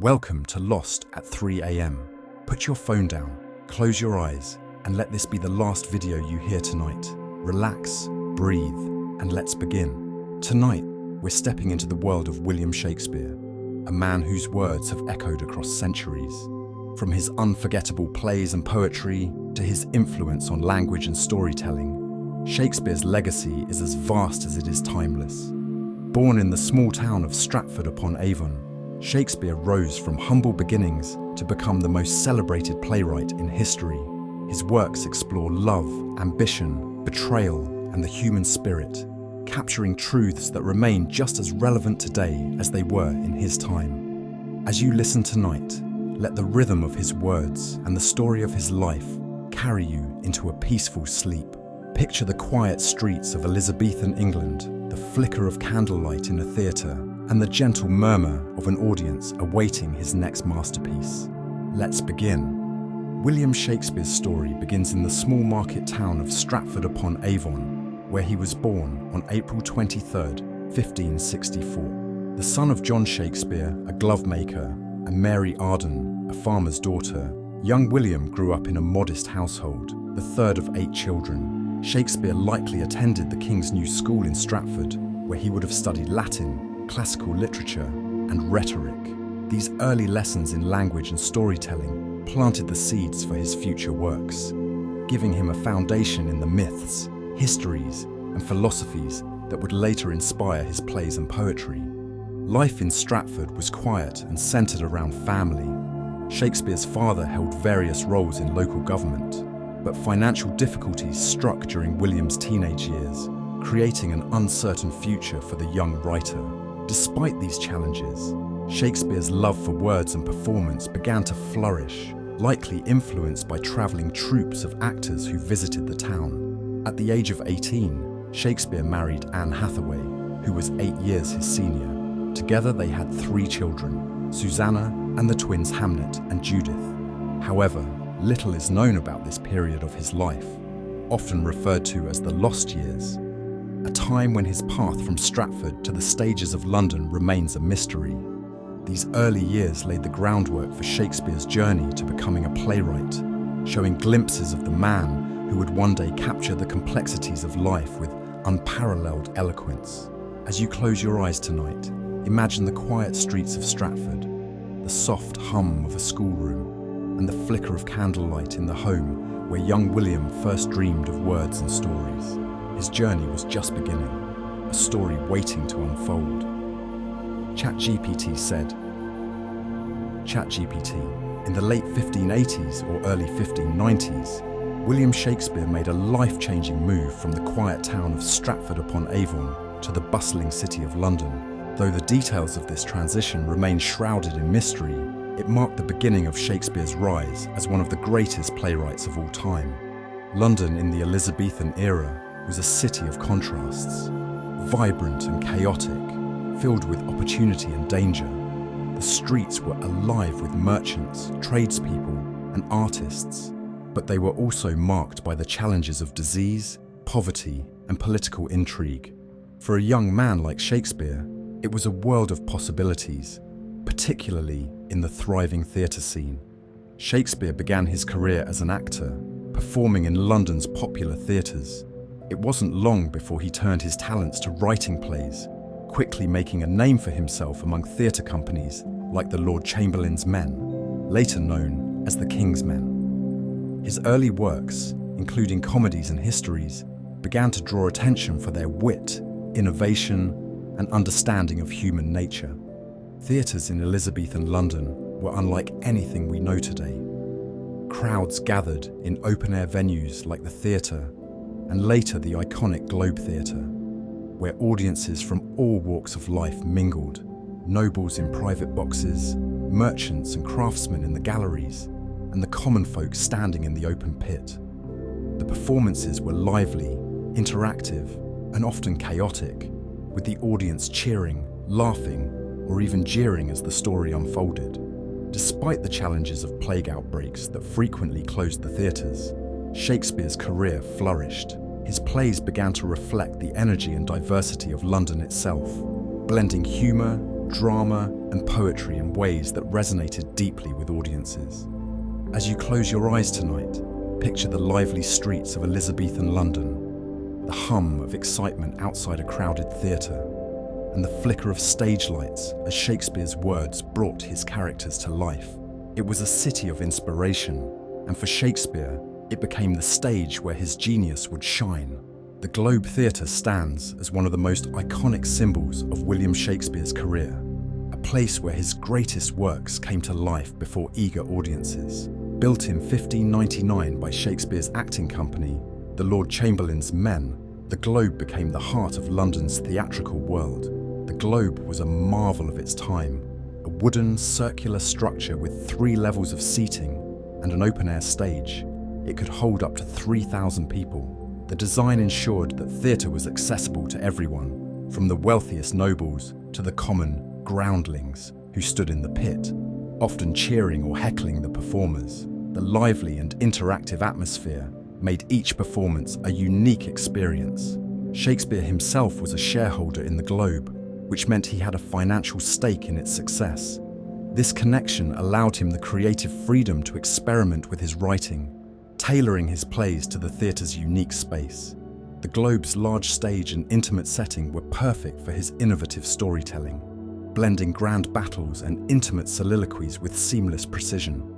Welcome to Lost at 3 a.m. Put your phone down, close your eyes, and let this be the last video you hear tonight. Relax, breathe, and let's begin. Tonight, we're stepping into the world of William Shakespeare, a man whose words have echoed across centuries. From his unforgettable plays and poetry to his influence on language and storytelling, Shakespeare's legacy is as vast as it is timeless. Born in the small town of Stratford-upon-Avon, Shakespeare rose from humble beginnings to become the most celebrated playwright in history. His works explore love, ambition, betrayal, and the human spirit, capturing truths that remain just as relevant today as they were in his time. As you listen tonight, let the rhythm of his words and the story of his life carry you into a peaceful sleep. Picture the quiet streets of Elizabethan England, the flicker of candlelight in a theatre, and the gentle murmur of an audience awaiting his next masterpiece. Let's begin. William Shakespeare's story begins in the small market town of Stratford-upon-Avon, where he was born on April 23, 1564. The son of John Shakespeare, a glovemaker, and Mary Arden, a farmer's daughter, young William grew up in a modest household, the third of 8 children. Shakespeare likely attended the King's New School in Stratford, where he would have studied Latin, classical literature, and rhetoric. These early lessons in language and storytelling planted the seeds for his future works, giving him a foundation in the myths, histories, and philosophies that would later inspire his plays and poetry. Life in Stratford was quiet and centered around family. Shakespeare's father held various roles in local government, but financial difficulties struck during William's teenage years, creating an uncertain future for the young writer. Despite these challenges, Shakespeare's love for words and performance began to flourish, likely influenced by traveling troupes of actors who visited the town. At the age of 18, Shakespeare married Anne Hathaway, who was 8 years his senior. Together they had 3 children, Susanna and the twins Hamlet and Judith. However, little is known about this period of his life, often referred to as the lost years, a time when his path from Stratford to the stages of London remains a mystery. These early years laid the groundwork for Shakespeare's journey to becoming a playwright, showing glimpses of the man who would one day capture the complexities of life with unparalleled eloquence. As you close your eyes tonight, imagine the quiet streets of Stratford, the soft hum of a schoolroom, and the flicker of candlelight in the home where young William first dreamed of words and stories. His journey was just beginning, a story waiting to unfold. ChatGPT said, ChatGPT, in the late 1580s or early 1590s, William Shakespeare made a life-changing move from the quiet town of Stratford-upon-Avon to the bustling city of London. Though the details of this transition remain shrouded in mystery, it marked the beginning of Shakespeare's rise as one of the greatest playwrights of all time. London in the Elizabethan era was a city of contrasts, vibrant and chaotic, filled with opportunity and danger. The streets were alive with merchants, tradespeople, and artists, but they were also marked by the challenges of disease, poverty, and political intrigue. For a young man like Shakespeare, it was a world of possibilities, particularly in the thriving theatre scene. Shakespeare began his career as an actor, performing in London's popular theatres. It wasn't long before he turned his talents to writing plays, quickly making a name for himself among theatre companies like the Lord Chamberlain's Men, later known as the King's Men. His early works, including comedies and histories, began to draw attention for their wit, innovation, and understanding of human nature. Theatres in Elizabethan London were unlike anything we know today. Crowds gathered in open-air venues like the theatre, and later the iconic Globe Theatre, where audiences from all walks of life mingled, nobles in private boxes, merchants and craftsmen in the galleries, and the common folk standing in the open pit. The performances were lively, interactive, and often chaotic, with the audience cheering, laughing, or even jeering as the story unfolded. Despite the challenges of plague outbreaks that frequently closed the theatres, Shakespeare's career flourished. His plays began to reflect the energy and diversity of London itself, blending humour, drama and poetry in ways that resonated deeply with audiences. As you close your eyes tonight, picture the lively streets of Elizabethan London, the hum of excitement outside a crowded theatre, and the flicker of stage lights as Shakespeare's words brought his characters to life. It was a city of inspiration, and for Shakespeare, it became the stage where his genius would shine. The Globe Theatre stands as one of the most iconic symbols of William Shakespeare's career, a place where his greatest works came to life before eager audiences. Built in 1599 by Shakespeare's acting company, the Lord Chamberlain's Men, the Globe became the heart of London's theatrical world. The Globe was a marvel of its time, a wooden circular structure with 3 levels of seating and an open-air stage. It could hold up to 3,000 people. The design ensured that theatre was accessible to everyone, from the wealthiest nobles to the common groundlings who stood in the pit, often cheering or heckling the performers. The lively and interactive atmosphere made each performance a unique experience. Shakespeare himself was a shareholder in the Globe, which meant he had a financial stake in its success. This connection allowed him the creative freedom to experiment with his writing, tailoring his plays to the theatre's unique space. The Globe's large stage and intimate setting were perfect for his innovative storytelling, blending grand battles and intimate soliloquies with seamless precision.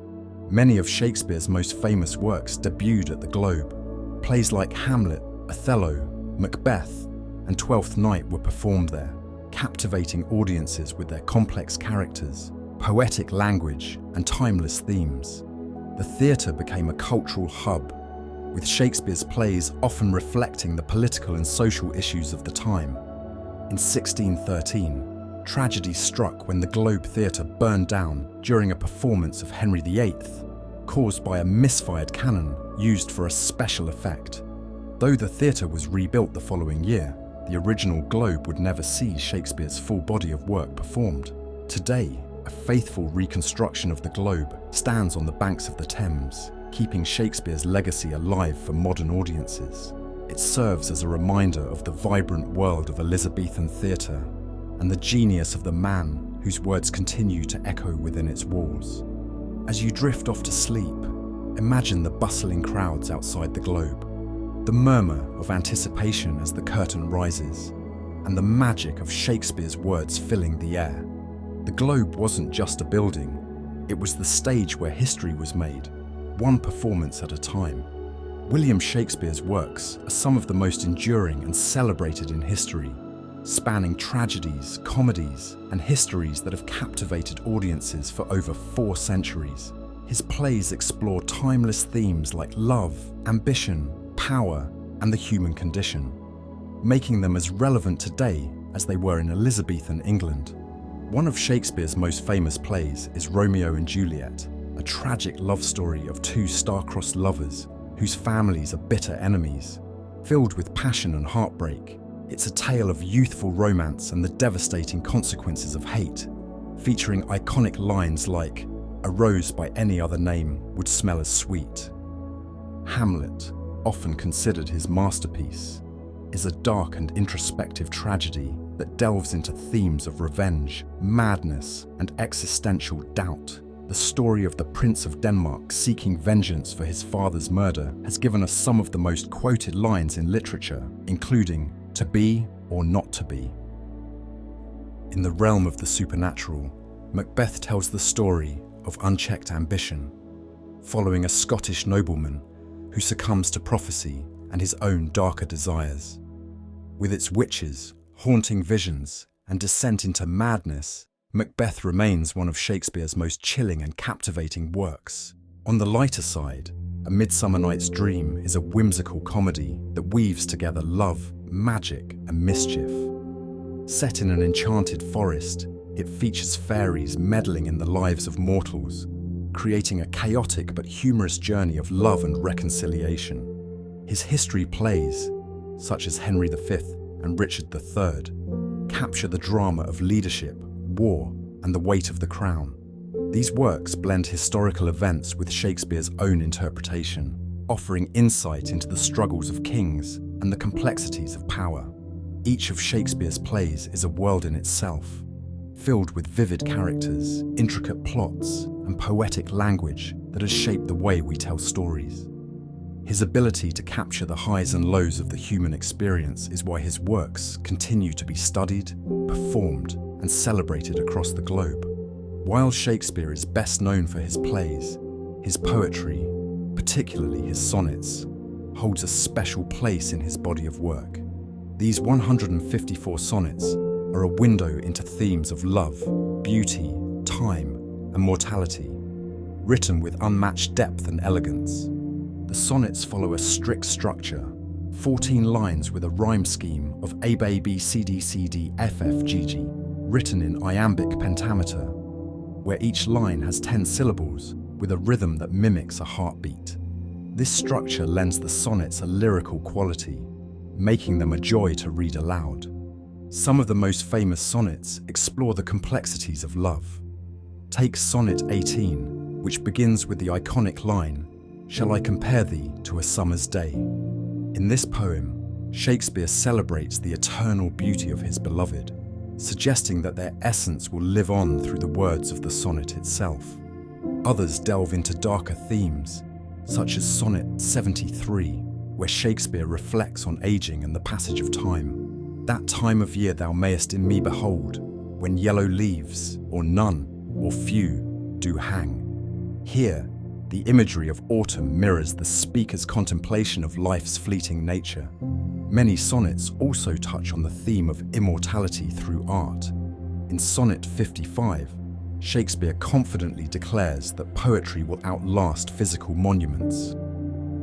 Many of Shakespeare's most famous works debuted at the Globe. Plays like Hamlet, Othello, Macbeth, and Twelfth Night were performed there, captivating audiences with their complex characters, poetic language, and timeless themes. The theatre became a cultural hub, with Shakespeare's plays often reflecting the political and social issues of the time. In 1613, tragedy struck when the Globe Theatre burned down during a performance of Henry VIII, caused by a misfired cannon used for a special effect. Though the theatre was rebuilt the following year, the original Globe would never see Shakespeare's full body of work performed. Today, a faithful reconstruction of the Globe stands on the banks of the Thames, keeping Shakespeare's legacy alive for modern audiences. It serves as a reminder of the vibrant world of Elizabethan theatre and the genius of the man whose words continue to echo within its walls. As you drift off to sleep, imagine the bustling crowds outside the Globe, the murmur of anticipation as the curtain rises, and the magic of Shakespeare's words filling the air. The Globe wasn't just a building, it was the stage where history was made, one performance at a time. William Shakespeare's works are some of the most enduring and celebrated in history, spanning tragedies, comedies, and histories that have captivated audiences for over 4 centuries. His plays explore timeless themes like love, ambition, power, and the human condition, making them as relevant today as they were in Elizabethan England. One of Shakespeare's most famous plays is Romeo and Juliet, a tragic love story of 2 star-crossed lovers whose families are bitter enemies. Filled with passion and heartbreak, it's a tale of youthful romance and the devastating consequences of hate, featuring iconic lines like, "A rose by any other name would smell as sweet." Hamlet, often considered his masterpiece, is a dark and introspective tragedy that delves into themes of revenge, madness, and existential doubt. The story of the Prince of Denmark seeking vengeance for his father's murder has given us some of the most quoted lines in literature, including, "To be or not to be." In the realm of the supernatural, Macbeth tells the story of unchecked ambition, following a Scottish nobleman who succumbs to prophecy and his own darker desires. With its witches, haunting visions, and descent into madness, Macbeth remains one of Shakespeare's most chilling and captivating works. On the lighter side, A Midsummer Night's Dream is a whimsical comedy that weaves together love, magic, and mischief. Set in an enchanted forest, it features fairies meddling in the lives of mortals, creating a chaotic but humorous journey of love and reconciliation. His history plays, such as Henry V and Richard III, capture the drama of leadership, war, and the weight of the crown. These works blend historical events with Shakespeare's own interpretation, offering insight into the struggles of kings and the complexities of power. Each of Shakespeare's plays is a world in itself, filled with vivid characters, intricate plots, and poetic language that has shaped the way we tell stories. His ability to capture the highs and lows of the human experience is why his works continue to be studied, performed, and celebrated across the globe. While Shakespeare is best known for his plays, his poetry, particularly his sonnets, holds a special place in his body of work. These 154 sonnets are a window into themes of love, beauty, time, and mortality, written with unmatched depth and elegance. The sonnets follow a strict structure, 14 lines with a rhyme scheme of A, B, B, C, D, C, D, F, F, G, G, written in iambic pentameter, where each line has 10 syllables with a rhythm that mimics a heartbeat. This structure lends the sonnets a lyrical quality, making them a joy to read aloud. Some of the most famous sonnets explore the complexities of love. Take Sonnet 18, which begins with the iconic line, "Shall I compare thee to a summer's day?" In this poem, Shakespeare celebrates the eternal beauty of his beloved, suggesting that their essence will live on through the words of the sonnet itself. Others delve into darker themes, such as Sonnet 73, where Shakespeare reflects on aging and the passage of time. That time of year thou mayest in me behold, when yellow leaves, or none, or few, do hang. Here, the imagery of autumn mirrors the speaker's contemplation of life's fleeting nature. Many sonnets also touch on the theme of immortality through art. In Sonnet 55, Shakespeare confidently declares that poetry will outlast physical monuments.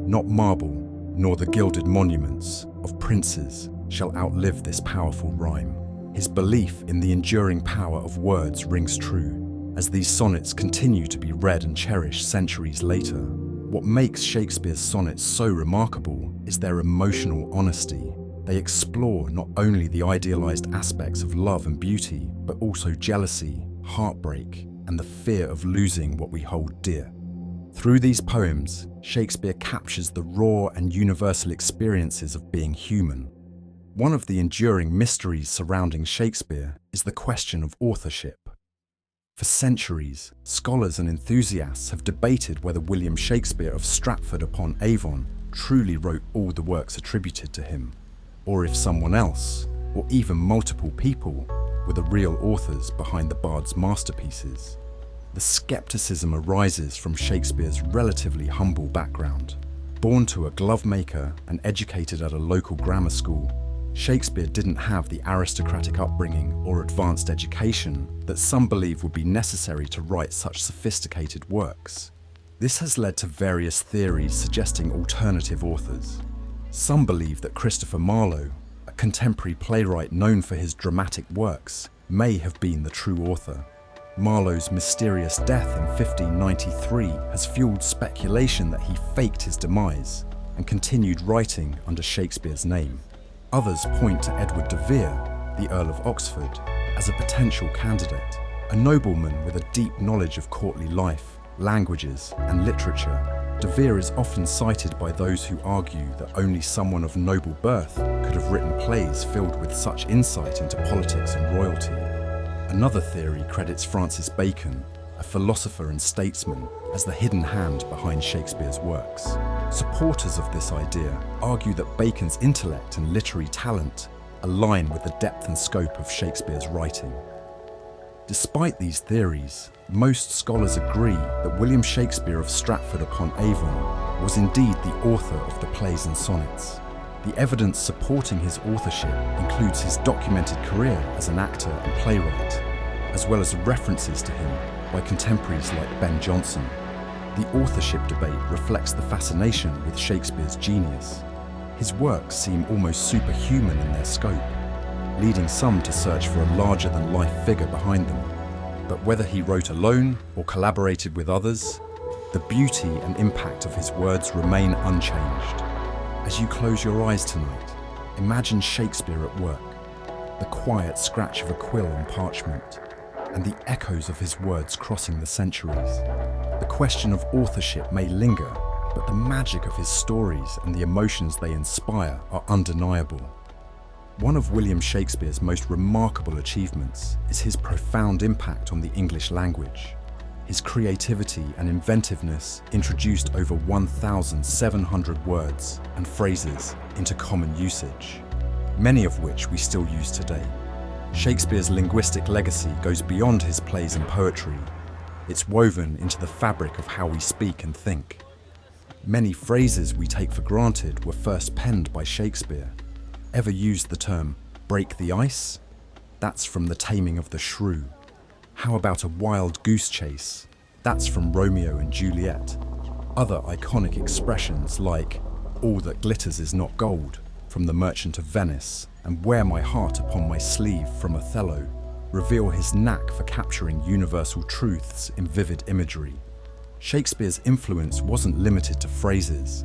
Not marble, nor the gilded monuments of princes shall outlive this powerful rhyme. His belief in the enduring power of words rings true, as these sonnets continue to be read and cherished centuries later. What makes Shakespeare's sonnets so remarkable is their emotional honesty. They explore not only the idealized aspects of love and beauty, but also jealousy, heartbreak, and the fear of losing what we hold dear. Through these poems, Shakespeare captures the raw and universal experiences of being human. One of the enduring mysteries surrounding Shakespeare is the question of authorship. For centuries, scholars and enthusiasts have debated whether William Shakespeare of Stratford-upon-Avon truly wrote all the works attributed to him, or if someone else, or even multiple people, were the real authors behind the bard's masterpieces. The skepticism arises from Shakespeare's relatively humble background. Born to a glovemaker and educated at a local grammar school, Shakespeare didn't have the aristocratic upbringing or advanced education that some believe would be necessary to write such sophisticated works. This has led to various theories suggesting alternative authors. Some believe that Christopher Marlowe, a contemporary playwright known for his dramatic works, may have been the true author. Marlowe's mysterious death in 1593 has fueled speculation that he faked his demise and continued writing under Shakespeare's name. Others point to Edward de Vere, the Earl of Oxford, as a potential candidate, a nobleman with a deep knowledge of courtly life, languages, and literature. De Vere is often cited by those who argue that only someone of noble birth could have written plays filled with such insight into politics and royalty. Another theory credits Francis Bacon, a philosopher and statesman, as the hidden hand behind Shakespeare's works. Supporters of this idea argue that Bacon's intellect and literary talent align with the depth and scope of Shakespeare's writing. Despite these theories, most scholars agree that William Shakespeare of Stratford-upon-Avon was indeed the author of the plays and sonnets. The evidence supporting his authorship includes his documented career as an actor and playwright, as well as references to him by contemporaries like Ben Jonson. The authorship debate reflects the fascination with Shakespeare's genius. His works seem almost superhuman in their scope, leading some to search for a larger-than-life figure behind them. But whether he wrote alone or collaborated with others, the beauty and impact of his words remain unchanged. As you close your eyes tonight, imagine Shakespeare at work, the quiet scratch of a quill on parchment, and the echoes of his words crossing the centuries. The question of authorship may linger, but the magic of his stories and the emotions they inspire are undeniable. One of William Shakespeare's most remarkable achievements is his profound impact on the English language. His creativity and inventiveness introduced over 1,700 words and phrases into common usage, many of which we still use today. Shakespeare's linguistic legacy goes beyond his plays and poetry. It's woven into the fabric of how we speak and think. Many phrases we take for granted were first penned by Shakespeare. Ever used the term "break the ice"? That's from The Taming of the Shrew. How about a wild goose chase? That's from Romeo and Juliet. Other iconic expressions like "all that glitters is not gold" from The Merchant of Venice and "wear my heart upon my sleeve" from Othello reveal his knack for capturing universal truths in vivid imagery. Shakespeare's influence wasn't limited to phrases.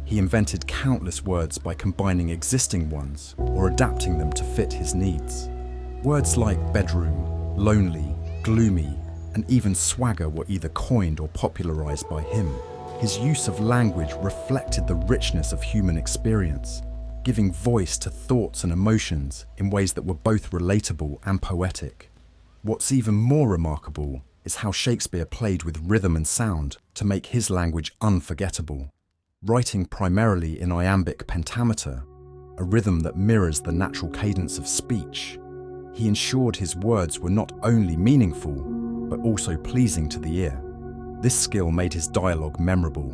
He invented countless words by combining existing ones or adapting them to fit his needs. Words like bedroom, lonely, gloomy, and even swagger were either coined or popularized by him. His use of language reflected the richness of human experience, giving voice to thoughts and emotions in ways that were both relatable and poetic. What's even more remarkable is how Shakespeare played with rhythm and sound to make his language unforgettable. Writing primarily in iambic pentameter, a rhythm that mirrors the natural cadence of speech, he ensured his words were not only meaningful, but also pleasing to the ear. This skill made his dialogue memorable,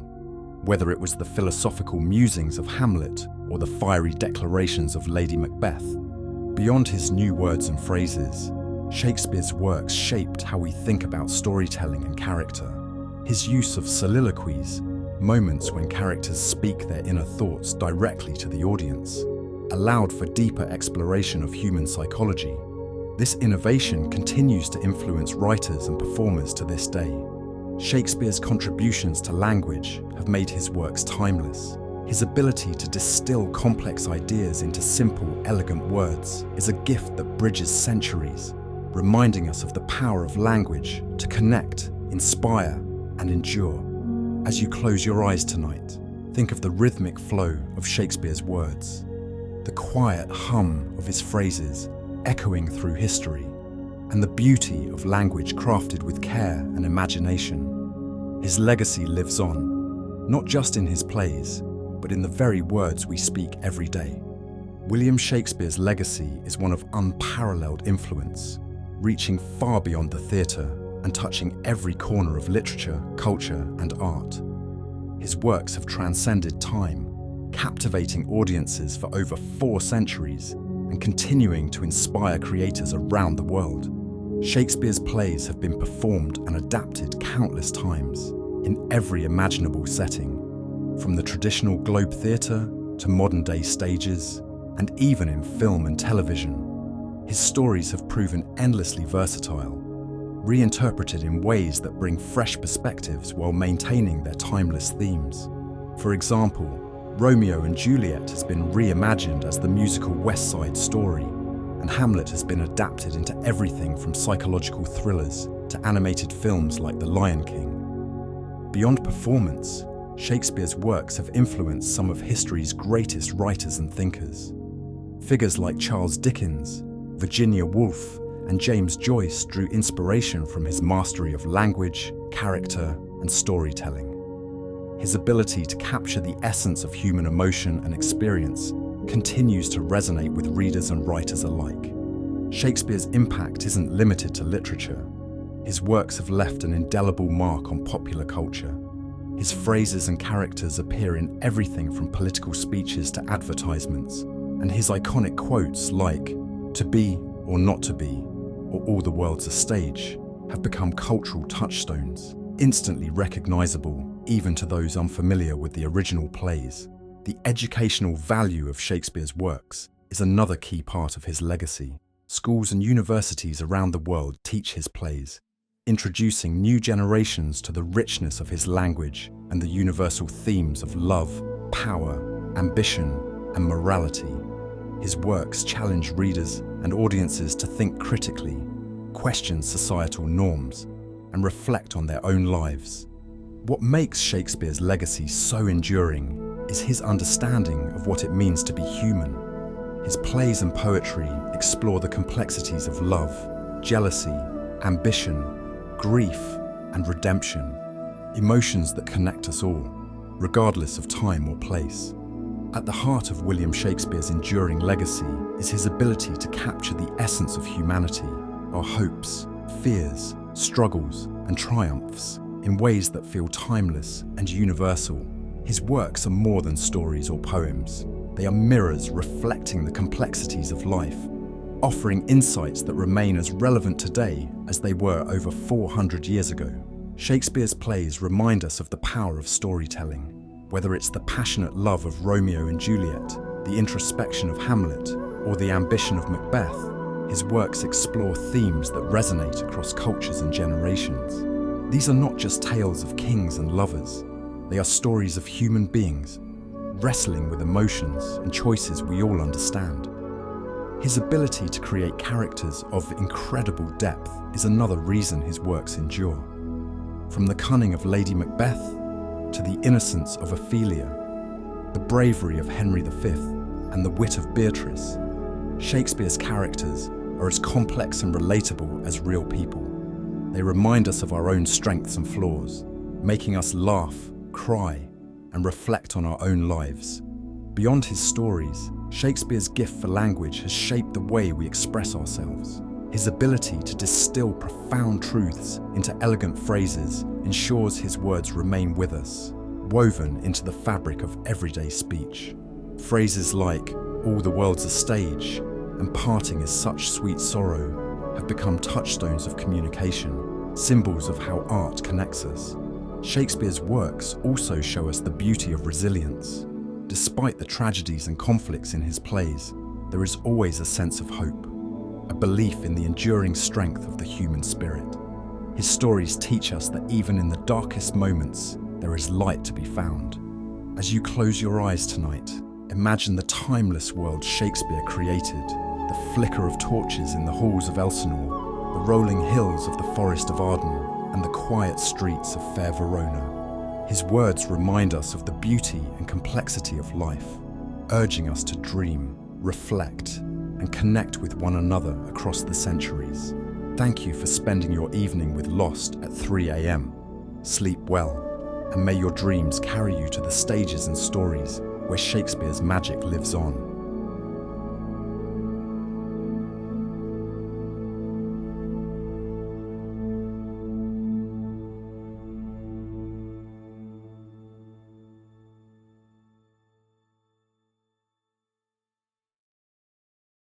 whether it was the philosophical musings of Hamlet or the fiery declarations of Lady Macbeth. Beyond his new words and phrases, Shakespeare's works shaped how we think about storytelling and character. His use of soliloquies, moments when characters speak their inner thoughts directly to the audience, allowed for deeper exploration of human psychology. This innovation continues to influence writers and performers to this day. Shakespeare's contributions to language have made his works timeless. His ability to distill complex ideas into simple, elegant words is a gift that bridges centuries, reminding us of the power of language to connect, inspire, and endure. As you close your eyes tonight, think of the rhythmic flow of Shakespeare's words, the quiet hum of his phrases echoing through history, and the beauty of language crafted with care and imagination. His legacy lives on, not just in his plays, but in the very words we speak every day. William Shakespeare's legacy is one of unparalleled influence, reaching far beyond the theatre and touching every corner of literature, culture, and art. His works have transcended time, captivating audiences for over 4 centuries and continuing to inspire creators around the world. Shakespeare's plays have been performed and adapted countless times in every imaginable setting, from the traditional Globe Theatre to modern-day stages, and even in film and television. His stories have proven endlessly versatile, reinterpreted in ways that bring fresh perspectives while maintaining their timeless themes. For example, Romeo and Juliet has been reimagined as the musical West Side Story, and Hamlet has been adapted into everything from psychological thrillers to animated films like The Lion King. Beyond performance, Shakespeare's works have influenced some of history's greatest writers and thinkers. Figures like Charles Dickens, Virginia Woolf, and James Joyce drew inspiration from his mastery of language, character, and storytelling. His ability to capture the essence of human emotion and experience continues to resonate with readers and writers alike. Shakespeare's impact isn't limited to literature. His works have left an indelible mark on popular culture. His phrases and characters appear in everything from political speeches to advertisements, and his iconic quotes like "to be or not to be," or "all the world's a stage," have become cultural touchstones, instantly recognizable even to those unfamiliar with the original plays. The educational value of Shakespeare's works is another key part of his legacy. Schools and universities around the world teach his plays, introducing new generations to the richness of his language and the universal themes of love, power, ambition, and morality. His works challenge readers and audiences to think critically, question societal norms, and reflect on their own lives. What makes Shakespeare's legacy so enduring is his understanding of what it means to be human. His plays and poetry explore the complexities of love, jealousy, ambition, grief, and redemption, emotions that connect us all, regardless of time or place. At the heart of William Shakespeare's enduring legacy is his ability to capture the essence of humanity, our hopes, fears, struggles, and triumphs, in ways that feel timeless and universal. His works are more than stories or poems. They are mirrors reflecting the complexities of life, offering insights that remain as relevant today as they were over 400 years ago. Shakespeare's plays remind us of the power of storytelling. Whether it's the passionate love of Romeo and Juliet, the introspection of Hamlet, or the ambition of Macbeth, his works explore themes that resonate across cultures and generations. These are not just tales of kings and lovers. They are stories of human beings, wrestling with emotions and choices we all understand. His ability to create characters of incredible depth is another reason his works endure. From the cunning of Lady Macbeth to the innocence of Ophelia, the bravery of Henry V, and the wit of Beatrice, Shakespeare's characters are as complex and relatable as real people. They remind us of our own strengths and flaws, making us laugh, cry, and reflect on our own lives. Beyond his stories, Shakespeare's gift for language has shaped the way we express ourselves. His ability to distill profound truths into elegant phrases ensures his words remain with us, woven into the fabric of everyday speech. Phrases like, "All the world's a stage," and "Parting is such sweet sorrow," have become touchstones of communication, symbols of how art connects us. Shakespeare's works also show us the beauty of resilience. Despite the tragedies and conflicts in his plays, there is always a sense of hope, a belief in the enduring strength of the human spirit. His stories teach us that even in the darkest moments, there is light to be found. As you close your eyes tonight, imagine the timeless world Shakespeare created, the flicker of torches in the halls of Elsinore, the rolling hills of the Forest of Arden, and the quiet streets of fair Verona. His words remind us of the beauty and complexity of life, urging us to dream, reflect, and connect with one another across the centuries. Thank you for spending your evening with Lost at 3 a.m. Sleep well, and may your dreams carry you to the stages and stories where Shakespeare's magic lives on.